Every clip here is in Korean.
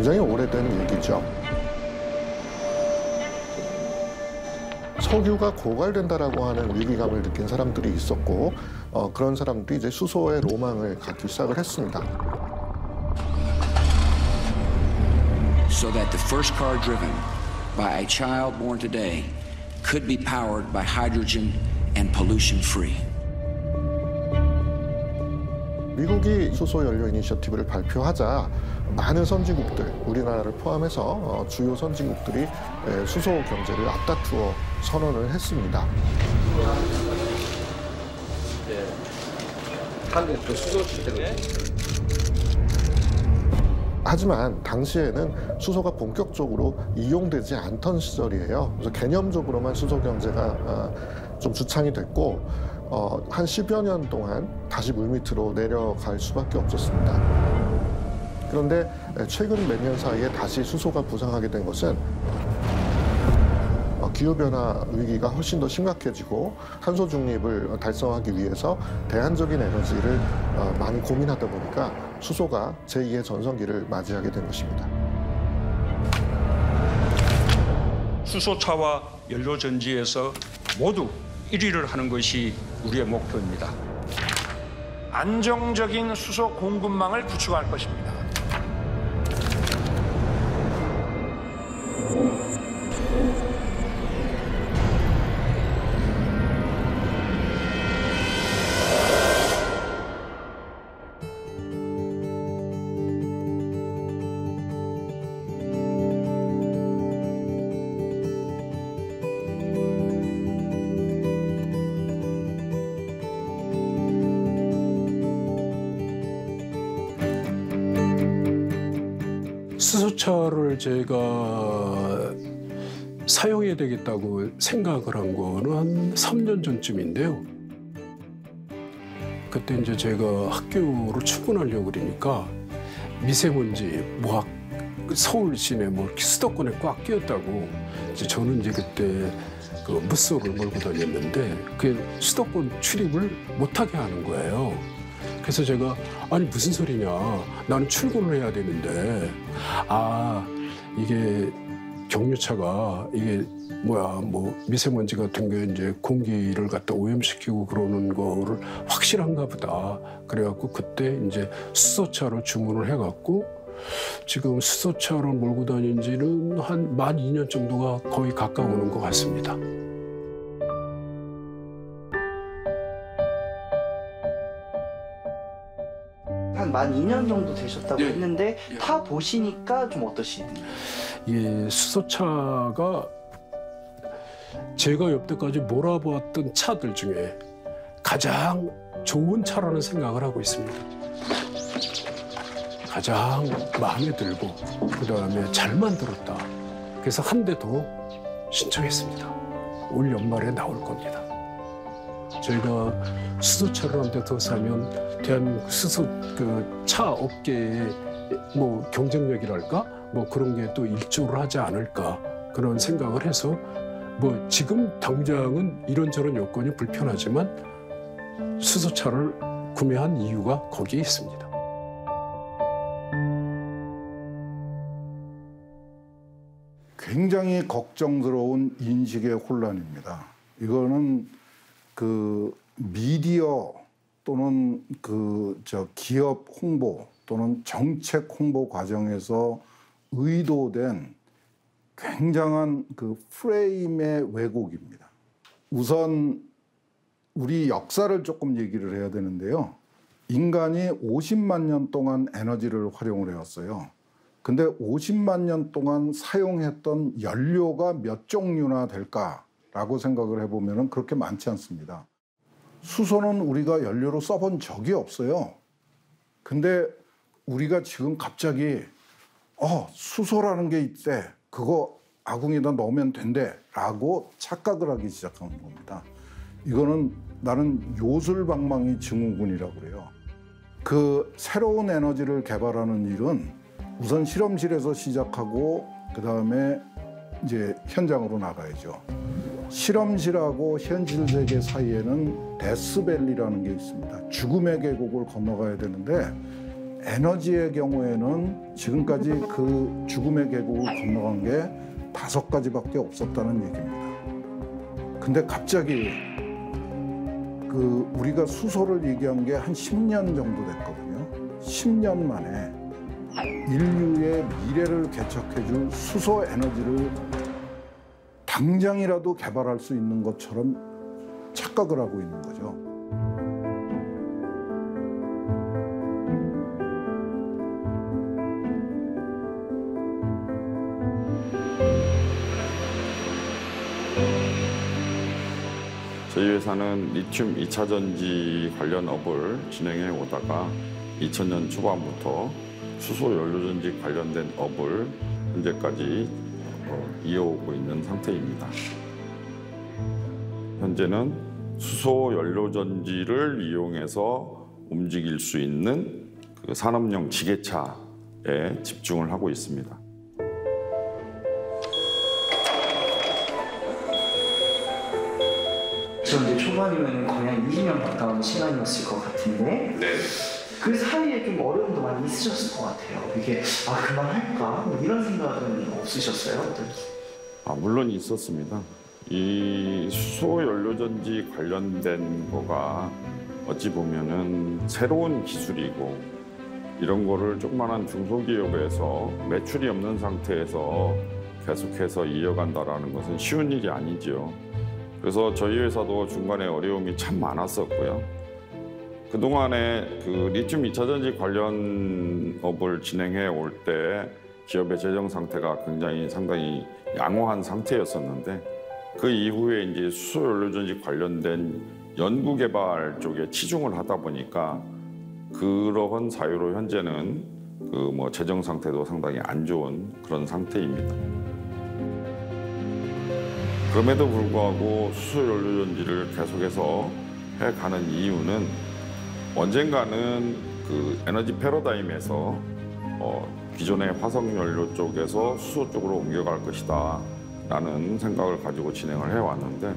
굉장히 오래된 얘기죠. 석유가 고갈된다라고 하는 위기감을 느낀 사람들이 있었고 그런 사람들이 이제 수소의 로망을 갖기 시작을 했습니다. So that the first car driven by a child born today could be powered by hydrogen and pollution free. 미국이 수소 연료 이니셔티브를 발표하자 많은 선진국들, 우리나라를 포함해서 주요 선진국들이 수소 경제를 앞다투어 선언을 했습니다. 한국도 수소 시대로. 하지만 당시에는 수소가 본격적으로 이용되지 않던 시절이에요. 그래서 개념적으로만 수소 경제가 좀 주창이 됐고 한 10여 년 동안 다시 물밑으로 내려갈 수밖에 없었습니다. 그런데 최근 몇 년 사이에 다시 수소가 부상하게 된 것은 기후변화 위기가 훨씬 더 심각해지고 탄소 중립을 달성하기 위해서 대안적인 에너지를 많이 고민하다 보니까 수소가 제2의 전성기를 맞이하게 된 것입니다. 수소차와 연료전지에서 모두 1위를 하는 것이 우리의 목표입니다. 안정적인 수소 공급망을 구축할 것입니다. 수소차를 제가 사용해야 되겠다고 생각을 한 거는 한 3년 전쯤인데요. 그때 이제 제가 학교로 출근하려고 그러니까 미세먼지, 서울 시내 이렇게 수도권에 꽉 끼었다고 저는 이제 그때 그 무속을 몰고 다녔는데 그 수도권 출입을 못하게 하는 거예요. 그래서 제가 아니 무슨 소리냐, 나는 출근을 해야 되는데 이게 경유차가 이게 미세먼지 같은 게 이제 공기를 갖다 오염시키고 그러는 거를 확실한가 보다. 그래갖고 그때 이제 수소차를 주문을 해갖고 지금 수소차를 몰고 다닌 지는 한 만 2년 정도가 거의 가까워오는 것 같습니다. 한 만 2년 정도 되셨다고 했는데 타 보시니까 좀 어떠시나요? 이 수소차가 제가 여태까지 몰아보았던 차들 중에 가장 좋은 차라는 생각을 하고 있습니다. 가장 마음에 들고 그다음에 잘 만들었다. 그래서 한 대 더 신청했습니다. 올 연말에 나올 겁니다. 저희가 수소차를 한 대 더 사면 대한민국 수소 차 업계의 경쟁력이랄까 그런 게 또 일조를 하지 않을까 그런 생각을 해서 지금 당장은 이런저런 여건이 불편하지만 수소차를 구매한 이유가 거기에 있습니다. 굉장히 걱정스러운 인식의 혼란입니다. 이거는 미디어 또는 기업 홍보 또는 정책 홍보 과정에서 의도된 굉장한 프레임의 왜곡입니다. 우선 우리 역사를 조금 얘기를 해야 되는데요. 인간이 50만 년 동안 에너지를 활용을 해왔어요. 근데 50만 년 동안 사용했던 연료가 몇 종류나 될까라고 생각을 해보면 그렇게 많지 않습니다. 수소는 우리가 연료로 써본 적이 없어요. 근데 우리가 지금 갑자기 수소라는 게 있대. 그거 아궁이에다 넣으면 된대. 라고 착각을 하기 시작하는 겁니다. 이거는 나는 요술방망이 증후군이라고 그래요. 새로운 에너지를 개발하는 일은 우선 실험실에서 시작하고 그다음에 이제 현장으로 나가야죠. 실험실하고 현실 세계 사이에는 데스밸리라는 게 있습니다. 죽음의 계곡을 건너가야 되는데 에너지의 경우에는 지금까지 그 죽음의 계곡을 건너간 게 5가지밖에 없었다는 얘기입니다. 근데 갑자기 우리가 수소를 얘기한 게 한 10년 정도 됐거든요. 10년 만에 인류의 미래를 개척해줄 수소 에너지를 당장이라도 개발할 수 있는 것처럼 착각을 하고 있는 거죠. 저희 회사는 리튬 2차 전지 관련 업을 진행해 오다가 2000년 초반부터 수소 연료전지 관련된 업을 현재까지 이어오고 있는 상태입니다. 현재는 수소 연료전지를 이용해서 움직일 수 있는 그 산업용 지게차에 집중을 하고 있습니다. 그런데 초반이면 거의 한 20년 가까운 시간이었을 것 같은데 네. 그 사이에 좀 어려움도 많이 있으셨을 것 같아요. 이게 그만할까? 뭐 이런 생각은 없으셨어요? 물론 있었습니다. 이 수소 연료전지 관련된 거가 어찌 보면은 새로운 기술이고 이런 거를 조그만한 중소기업에서 매출이 없는 상태에서 계속해서 이어간다라는 것은 쉬운 일이 아니죠. 그래서 저희 회사도 중간에 어려움이 참 많았었고요. 그동안에 그 리튬 2차 전지 관련 업을 진행해 올 때 기업의 재정 상태가 상당히 양호한 상태였었는데 그 이후에 이제 수소 연료전지 관련된 연구 개발 쪽에 치중을 하다 보니까 그러한 사유로 현재는 재정 상태도 상당히 안 좋은 그런 상태입니다. 그럼에도 불구하고 수소 연료전지를 계속해서 해가는 이유는 언젠가는 그 에너지 패러다임에서 기존의 화석연료 쪽에서 수소 쪽으로 옮겨갈 것이다 라는 생각을 가지고 진행을 해왔는데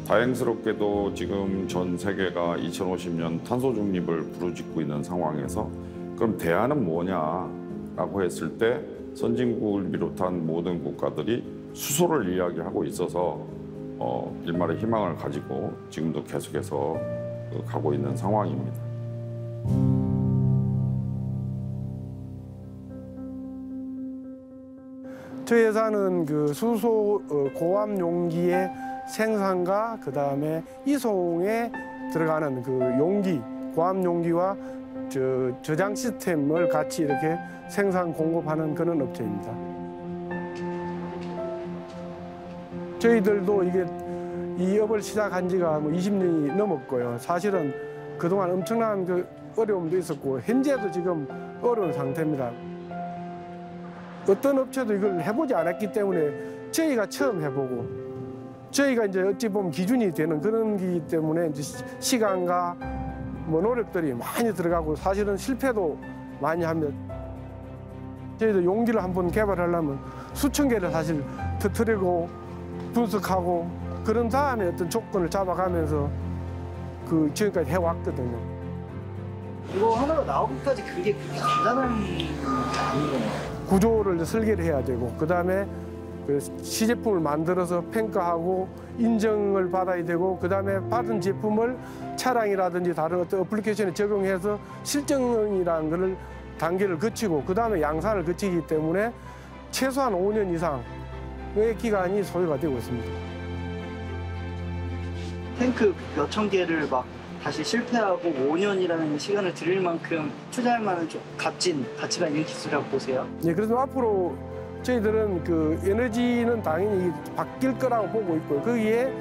다행스럽게도 지금 전 세계가 2050년 탄소 중립을 부르짖고 있는 상황에서 그럼 대안은 뭐냐라고 했을 때 선진국을 비롯한 모든 국가들이 수소를 이야기하고 있어서 일말의 희망을 가지고 지금도 계속해서 가고 있는 상황입니다. 저희 회사는 그 수소 고압 용기의 생산과 그다음에 이송에 들어가는 그 용기, 고압 용기와 저장 시스템을 같이 이렇게 생산 공급하는 그런 업체입니다. 저희들도 이 업을 시작한 지가 20년이 넘었고요. 사실은 그동안 엄청난 그 어려움도 있었고 현재도 지금 어려운 상태입니다. 어떤 업체도 이걸 해보지 않았기 때문에 저희가 처음 해보고 저희가 이제 어찌 보면 기준이 되는 그런 거기 때문에 이제 시간과 노력들이 많이 들어가고 사실은 실패도 많이 합니다. 저희도 용기를 한번 개발하려면 수천 개를 사실 터뜨리고 분석하고 그런 다음에 어떤 조건을 잡아가면서 지금까지 해왔거든요. 이거 하나가 나오기까지 그게 그렇게 간단한 게 아니에요. 구조를 설계를 해야 되고 그다음에 시제품을 만들어서 평가하고 인정을 받아야 되고 그다음에 받은 제품을 차량이라든지 다른 어떤 어플리케이션에 적용해서 실증이라는 것을 단계를 거치고 그다음에 양산을 거치기 때문에 최소한 5년 이상의 기간이 소요가 되고 있습니다. 탱크 몇천 개를 다시 실패하고 5년이라는 시간을 들일 만큼 투자할 만한 좀 가치가 있는 기술이라고 보세요? 네, 그래서 앞으로 저희들은 에너지는 당연히 바뀔 거라고 보고 있고 거기에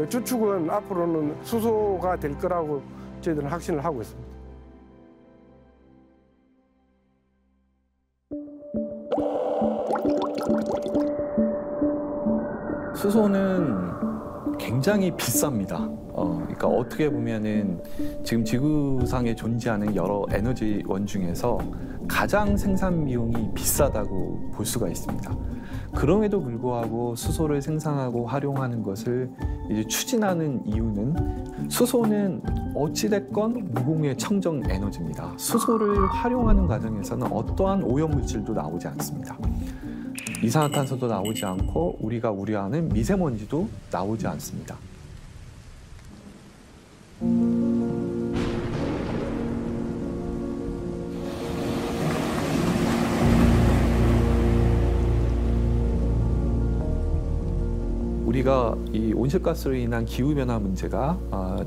주축은 앞으로는 수소가 될 거라고 저희들은 확신을 하고 있습니다. 수소는 굉장히 비쌉니다. 그러니까 어떻게 보면은 지금 지구상에 존재하는 여러 에너지원 중에서 가장 생산 비용이 비싸다고 볼 수가 있습니다. 그럼에도 불구하고 수소를 생산하고 활용하는 것을 이제 추진하는 이유는 수소는 어찌됐건 무공해 청정 에너지입니다. 수소를 활용하는 과정에서는 어떠한 오염물질도 나오지 않습니다. 이산화탄소도 나오지 않고 우리가 우려하는 미세먼지도 나오지 않습니다. 우리가 이 온실가스로 인한 기후변화 문제가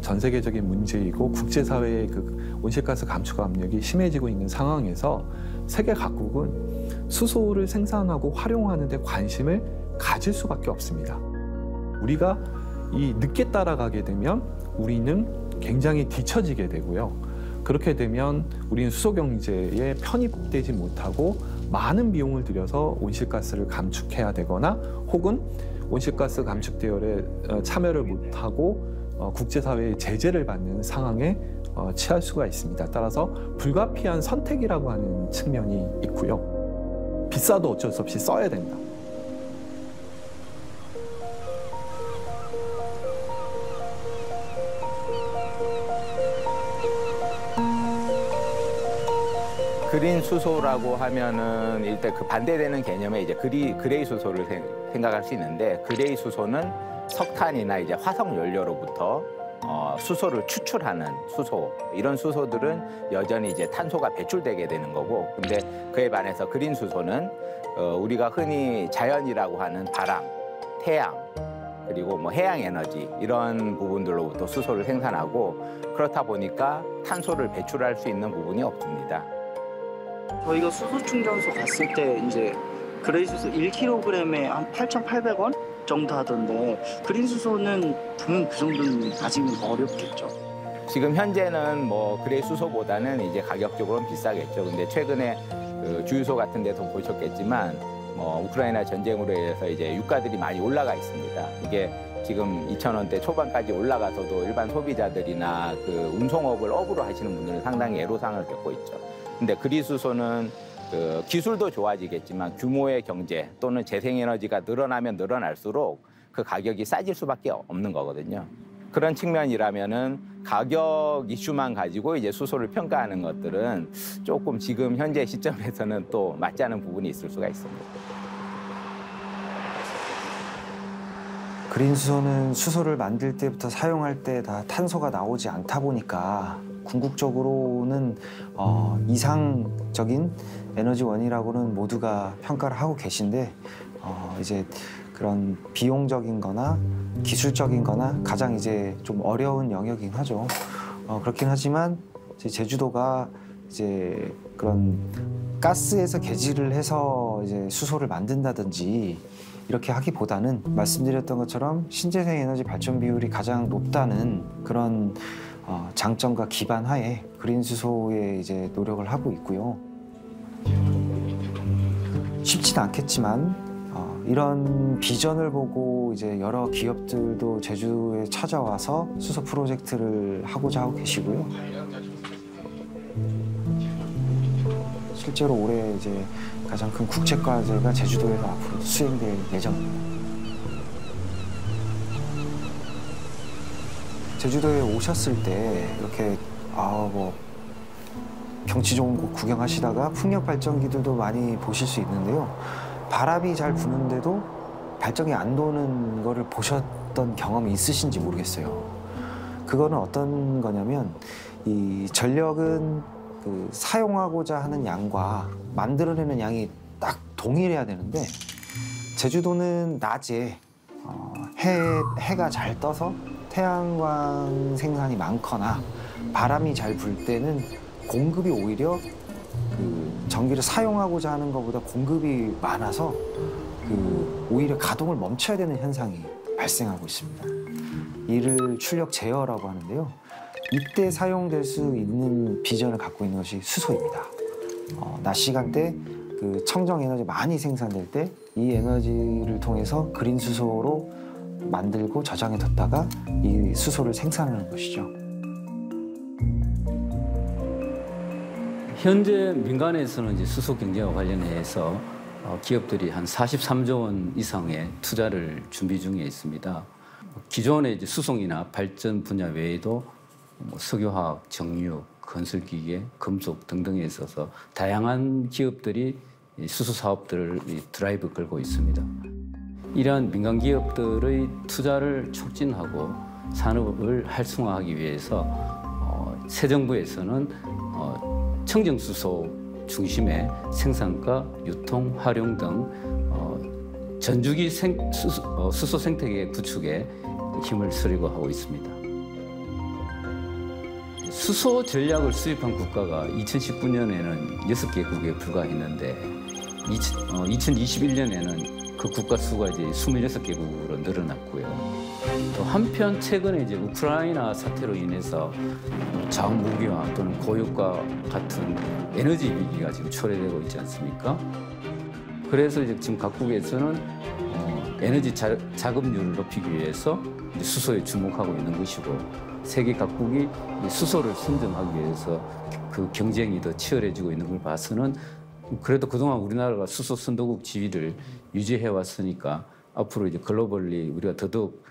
전 세계적인 문제이고 국제사회의 그 온실가스 감축 압력이 심해지고 있는 상황에서 세계 각국은 수소를 생산하고 활용하는 데 관심을 가질 수밖에 없습니다. 우리가 이 늦게 따라가게 되면 우리는 굉장히 뒤처지게 되고요. 그렇게 되면 우리는 수소 경제에 편입되지 못하고 많은 비용을 들여서 온실가스를 감축해야 되거나 혹은 온실가스 감축 대열에 참여를 못하고 국제사회의 제재를 받는 상황에 처할 수가 있습니다. 따라서 불가피한 선택이라고 하는 측면이 있고요. 비싸도 어쩔 수 없이 써야 된다. 그린 수소라고 하면은 일단 그 반대되는 개념에 이제 그레이 수소를 생각할 수 있는데, 그레이 수소는 석탄이나 이제 화석 연료로부터 수소를 추출하는 수소, 이런 수소들은 여전히 이제 탄소가 배출되게 되는 거고, 근데 그에 반해서 그린 수소는 우리가 흔히 자연이라고 하는 바람, 태양, 그리고 뭐 해양 에너지 이런 부분들로부터 수소를 생산하고, 그렇다 보니까 탄소를 배출할 수 있는 부분이 없습니다. 저희가 수소 충전소 갔을 때 이제 그레이 수소 1kg에 한 8,800원 정도 하던데, 그린 수소는 분명 그 정도는 아직은 어렵겠죠. 지금 현재는 뭐 그레이 수소보다는 이제 가격적으로는 비싸겠죠. 근데 최근에 그 주유소 같은 데도 보셨겠지만 우크라이나 전쟁으로 인해서 이제 유가들이 많이 올라가 있습니다. 이게 지금 2,000원대 초반까지 올라가서도 일반 소비자들이나 그 운송업을 업으로 하시는 분들은 상당히 애로사항을 겪고 있죠. 근데 그린 수소는 그 기술도 좋아지겠지만 규모의 경제 또는 재생에너지가 늘어나면 늘어날수록 그 가격이 싸질 수밖에 없는 거거든요. 그런 측면이라면은 가격 이슈만 가지고 이제 수소를 평가하는 것들은 조금 지금 현재 시점에서는 또 맞지 않은 부분이 있을 수가 있습니다. 그린 수소는 수소를 만들 때부터 사용할 때 다 탄소가 나오지 않다 보니까 궁극적으로는 이상적인 에너지원이라고는 모두가 평가를 하고 계신데, 이제 그런 비용적인 거나 기술적인 거나 가장 이제 좀 어려운 영역이긴 하죠. 그렇긴 하지만 이제 제주도가 이제 그런 가스에서 개질을 해서 이제 수소를 만든다든지 이렇게 하기보다는 말씀드렸던 것처럼 신재생 에너지 발전 비율이 가장 높다는 그런 장점과 기반 하에 그린 수소에 이제 노력을 하고 있고요. 쉽진 않겠지만 이런 비전을 보고 이제 여러 기업들도 제주에 찾아와서 수소 프로젝트를 하고자 하고 계시고요. 실제로 올해 이제 가장 큰 국제과제가 제주도에서 앞으로 수행될 예정입니다. 제주도에 오셨을 때 이렇게 뭐 경치 좋은 곳 구경하시다가 풍력 발전기들도 많이 보실 수 있는데요. 바람이 잘 부는데도 발전기 안 도는 거를 보셨던 경험이 있으신지 모르겠어요. 그거는 어떤 거냐면 이 전력은 그 사용하고자 하는 양과 만들어내는 양이 딱 동일해야 되는데, 제주도는 낮에 해가 잘 떠서 태양광 생산이 많거나 바람이 잘 불 때는 공급이 오히려 그 전기를 사용하고자 하는 것보다 공급이 많아서 그 오히려 가동을 멈춰야 되는 현상이 발생하고 있습니다. 이를 출력 제어라고 하는데요. 이때 사용될 수 있는 비전을 갖고 있는 것이 수소입니다. 낮 시간대 그 청정 에너지 많이 생산될 때 이 에너지를 통해서 그린 수소로 만들고 저장해 뒀다가 이 수소를 생산하는 것이죠. 현재 민간에서는 이제 수소 경제와 관련해서 기업들이 한 43조 원 이상의 투자를 준비 중에 있습니다. 기존의 이제 수송이나 발전 분야 외에도 석유화학, 정유, 건설기계, 금속 등등에 있어서 다양한 기업들이 수소 사업들을 드라이브 걸고 있습니다. 이러한 민간 기업들의 투자를 촉진하고 산업을 활성화하기 위해서 새 정부에서는 청정수소 중심의 생산과 유통, 활용 등 전주기 수소 생태계 구축에 힘을 쓰려고 하고 있습니다. 수소 전략을 수립한 국가가 2019년에는 6개국에 불과했는데 2021년에는 그 국가 수가 이제 26개국으로 늘어났고요. 또 한편 최근에 이제 우크라이나 사태로 인해서 자원무기화 또는 고유가 같은 에너지 위기가 지금 초래되고 있지 않습니까? 그래서 이제 지금 각국에서는 에너지 자급률을 높이기 위해서 이제 수소에 주목하고 있는 것이고, 세계 각국이 수소를 선점하기 위해서 그 경쟁이 더 치열해지고 있는 걸 봐서는 그래도 그동안 우리나라가 수소 선도국 지위를 유지해 왔으니까 앞으로 이제 글로벌리 우리가 더더욱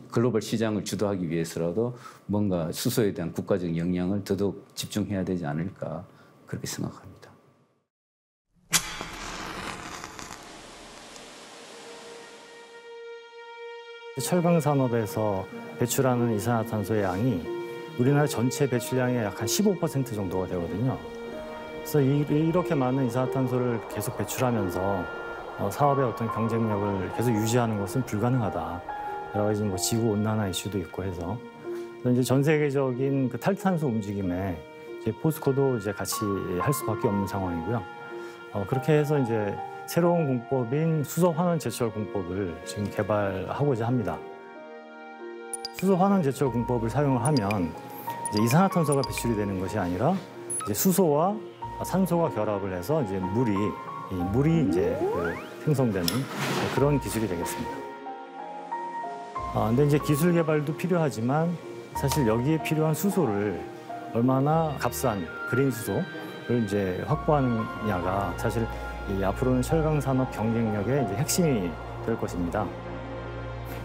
글로벌 시장을 주도하기 위해서라도 뭔가 수소에 대한 국가적 역량을 더더욱 집중해야 되지 않을까 그렇게 생각합니다. 철강 산업에서 배출하는 이산화탄소의 양이 우리나라 전체 배출량의 약 한 15% 정도가 되거든요. 그래서 이렇게 많은 이산화탄소를 계속 배출하면서 사업의 어떤 경쟁력을 계속 유지하는 것은 불가능하다. 여러 가지 뭐 지구 온난화 이슈도 있고 해서 이제 전 세계적인 그 탈탄소 움직임에 이제 포스코도 이제 같이 할 수밖에 없는 상황이고요. 그렇게 해서 이제 새로운 공법인 수소 환원 제철 공법을 지금 개발하고자 합니다. 수소 환원 제철 공법을 사용을 하면 이제 이산화탄소가 배출이 되는 것이 아니라 이제 수소와 산소가 결합을 해서 이제 물이 이제 생성되는 그런 기술이 되겠습니다. 근데 이제 기술 개발도 필요하지만 사실 여기에 필요한 수소를 얼마나 값싼 그린 수소를 이제 확보하느냐가 사실 앞으로는 철강 산업 경쟁력의 이제 핵심이 될 것입니다.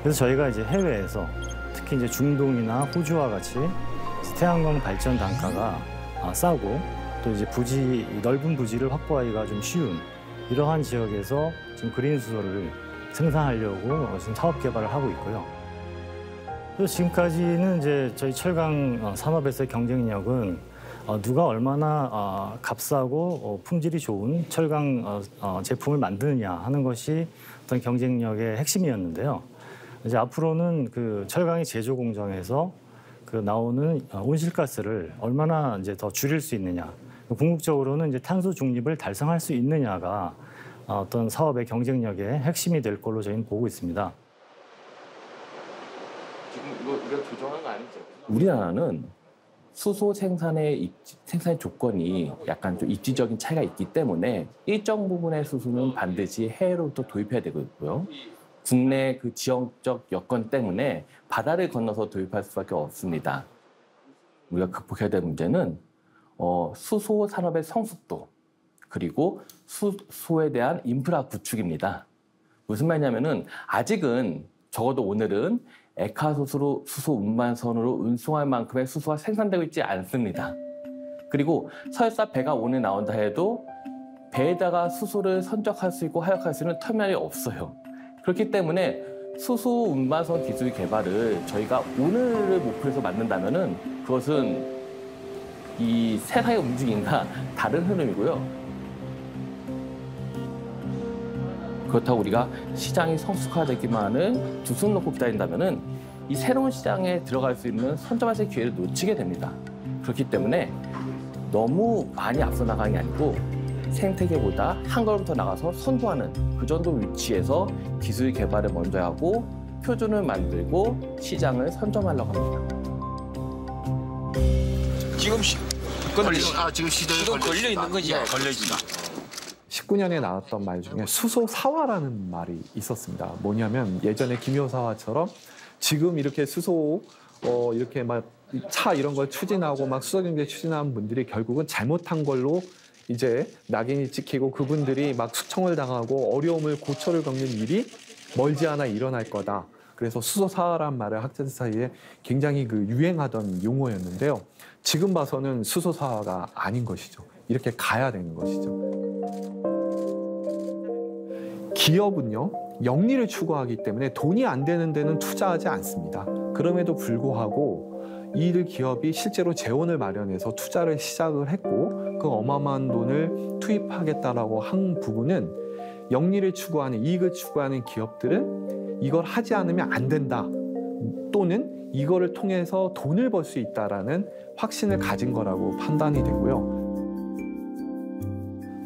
그래서 저희가 이제 해외에서 특히 이제 중동이나 호주와 같이 태양광 발전 단가가 싸고 또 이제 넓은 부지를 확보하기가 좀 쉬운 이러한 지역에서 지금 그린 수소를 생산하려고 지금 사업 개발을 하고 있고요. 그래서 지금까지는 이제 저희 철강 산업에서의 경쟁력은 누가 얼마나 값싸고 품질이 좋은 철강 제품을 만드느냐 하는 것이 어떤 경쟁력의 핵심이었는데요. 이제 앞으로는 그 철강의 제조 공정에서 그 나오는 온실가스를 얼마나 이제 더 줄일 수 있느냐, 궁극적으로는 이제 탄소 중립을 달성할 수 있느냐가 어떤 사업의 경쟁력의 핵심이 될 걸로 저희는 보고 있습니다. 지금 이거 우리가 조정한 거 아니죠? 우리나라는 수소 생산의 조건이 약간 좀 입지적인 차이가 있기 때문에 일정 부분의 수소는 반드시 해외로부터 도입해야 되고요. 국내 그 지역적 여건 때문에 바다를 건너서 도입할 수밖에 없습니다. 우리가 극복해야 될 문제는 수소 산업의 성숙도 그리고 수소에 대한 인프라 구축입니다. 무슨 말이냐면은 아직은 적어도 오늘은 액화수소로 수소 운반선으로 운송할 만큼의 수소가 생산되고 있지 않습니다. 그리고 설사 배가 오늘 나온다 해도 배에다가 수소를 선적할 수 있고 하역할 수 있는 터미널이 없어요. 그렇기 때문에 수소 운반선 기술 개발을 저희가 오늘을 목표로 만든다면은 그것은 이 세상의 움직임과 다른 흐름이고요. 그렇다고 우리가 시장이 성숙화되기만 하는 두 손 놓고 기다린다면은 이 새로운 시장에 들어갈 수 있는 선점할 수 있는 기회를 놓치게 됩니다. 그렇기 때문에 너무 많이 앞서 나가는 게 아니고 생태계보다 한 걸음 더 나가서 선도하는 그 정도 위치에서 기술 개발을 먼저 하고 표준을 만들고 시장을 선점하려고 합니다. 지금 걸려 있는 거지. 걸려 있다. 19년에 나왔던 말 중에 수소사화라는 말이 있었습니다. 뭐냐면 예전에 김효사화처럼 지금 이렇게 수소 이렇게 막 차 이런 걸 추진하고 막 수소경제 추진하는 분들이 결국은 잘못한 걸로 이제 낙인이 찍히고 그분들이 막 숙청을 당하고 어려움을 고초를 겪는 일이 멀지 않아 일어날 거다. 그래서 수소사화란 말을 학자들 사이에 굉장히 유행하던 용어였는데요. 지금 봐서는 수소사화가 아닌 것이죠. 이렇게 가야 되는 것이죠. 기업은요, 영리를 추구하기 때문에 돈이 안 되는 데는 투자하지 않습니다. 그럼에도 불구하고 이 기업이 실제로 재원을 마련해서 투자를 시작을 했고 그 어마어마한 돈을 투입하겠다라고 한 부분은 영리를 추구하는, 이익을 추구하는 기업들은 이걸 하지 않으면 안 된다, 또는 이거를 통해서 돈을 벌 수 있다라는 확신을 가진 거라고 판단이 되고요.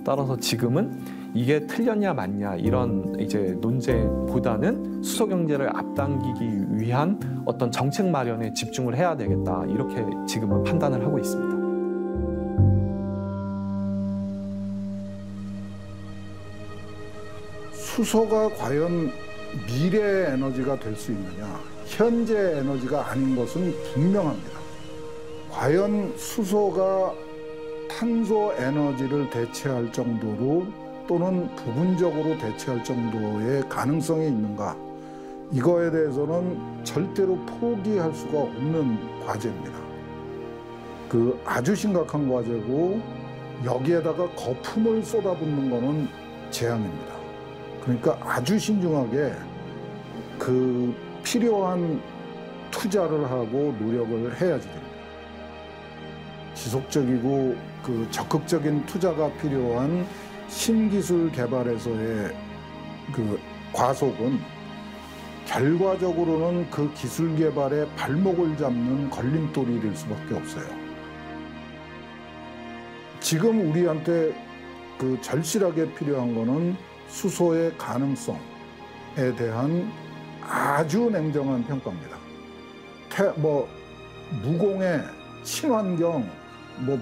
따라서 지금은 이게 틀렸냐 맞냐 이런 이제 논쟁보다는 수소 경제를 앞당기기 위한 어떤 정책 마련에 집중을 해야 되겠다, 이렇게 지금은 판단을 하고 있습니다. 수소가 과연 미래의 에너지가 될 수 있느냐? 현재 에너지가 아닌 것은 분명합니다. 과연 수소가 탄소 에너지를 대체할 정도로 또는 부분적으로 대체할 정도의 가능성이 있는가? 이거에 대해서는 절대로 포기할 수가 없는 과제입니다. 아주 심각한 과제고 여기에다가 거품을 쏟아붓는 거는 재앙입니다. 그러니까 아주 신중하게 필요한 투자를 하고 노력을 해야지 됩니다. 지속적이고 적극적인 투자가 필요한 신기술 개발에서의 과속은 결과적으로는 그 기술 개발의 발목을 잡는 걸림돌이 될 수밖에 없어요. 지금 우리한테 절실하게 필요한 거는 수소의 가능성에 대한 아주 냉정한 평가입니다. 무공해, 친환경,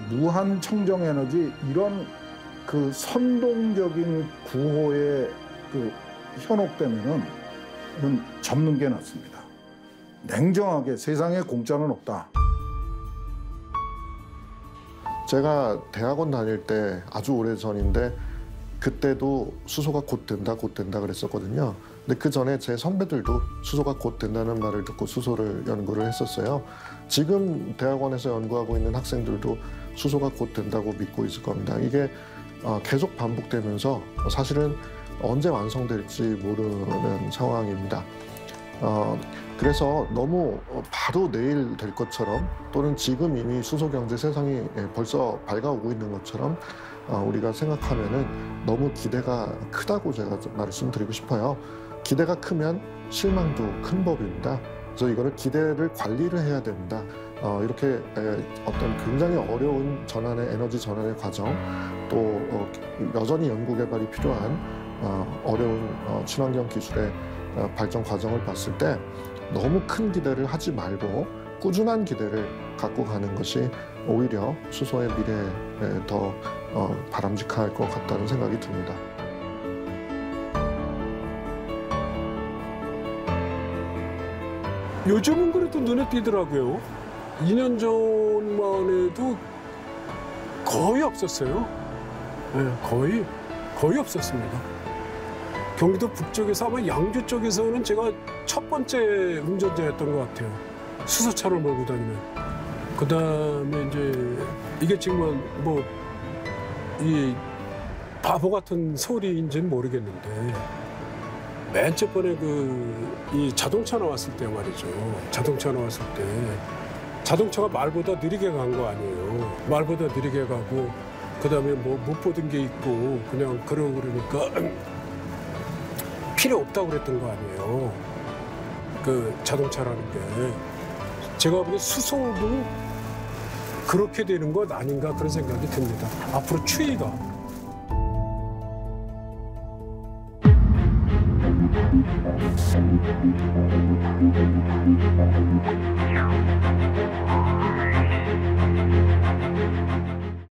무한 청정 에너지 이런 선동적인 구호에 현혹되면은 접는 게 낫습니다. 냉정하게 세상에 공짜는 없다. 제가 대학원 다닐 때 아주 오래전인데 그때도 수소가 곧 된다 그랬었거든요. 근데 그 전에 제 선배들도 수소가 곧 된다는 말을 듣고 수소를 연구를 했었어요. 지금 대학원에서 연구하고 있는 학생들도 수소가 곧 된다고 믿고 있을 겁니다. 이게 계속 반복되면서 사실은 언제 완성될지 모르는 상황입니다. 그래서 너무 바로 내일 될 것처럼, 또는 지금 이미 수소 경제 세상이 벌써 밝아오고 있는 것처럼 우리가 생각하면은 너무 기대가 크다고 제가 말씀드리고 싶어요. 기대가 크면 실망도 큰 법입니다. 그래서 이거를 기대를 관리를 해야 됩니다. 이렇게 어떤 굉장히 어려운 에너지 전환의 과정, 또 여전히 연구 개발이 필요한 어려운 친환경 기술의 발전 과정을 봤을 때 너무 큰 기대를 하지 말고 꾸준한 기대를 갖고 가는 것이 오히려 수소의 미래에 더 바람직할 것 같다는 생각이 듭니다. 요즘은 그래도 눈에 띄더라고요. 2년 전만 해도 거의 없었어요. 네, 거의 없었습니다. 경기도 북쪽에서 아마 양주 쪽에서는 제가 첫 번째 운전자였던 것 같아요. 수소차를 몰고 다니면. 그 다음에 이제 이게 지금 이 바보 같은 소리인지는 모르겠는데 맨 첫 번에 이 자동차 나왔을 때 말이죠. 자동차 나왔을 때 자동차가 말보다 느리게 간 거 아니에요. 말보다 느리게 가고 그다음에 못 보던 게 있고 그냥 그러니까 필요 없다고 그랬던 거 아니에요. 자동차라는 게. 제가 보기엔 수소도 그렇게 되는 것 아닌가 그런 생각이 듭니다. 앞으로 추이가.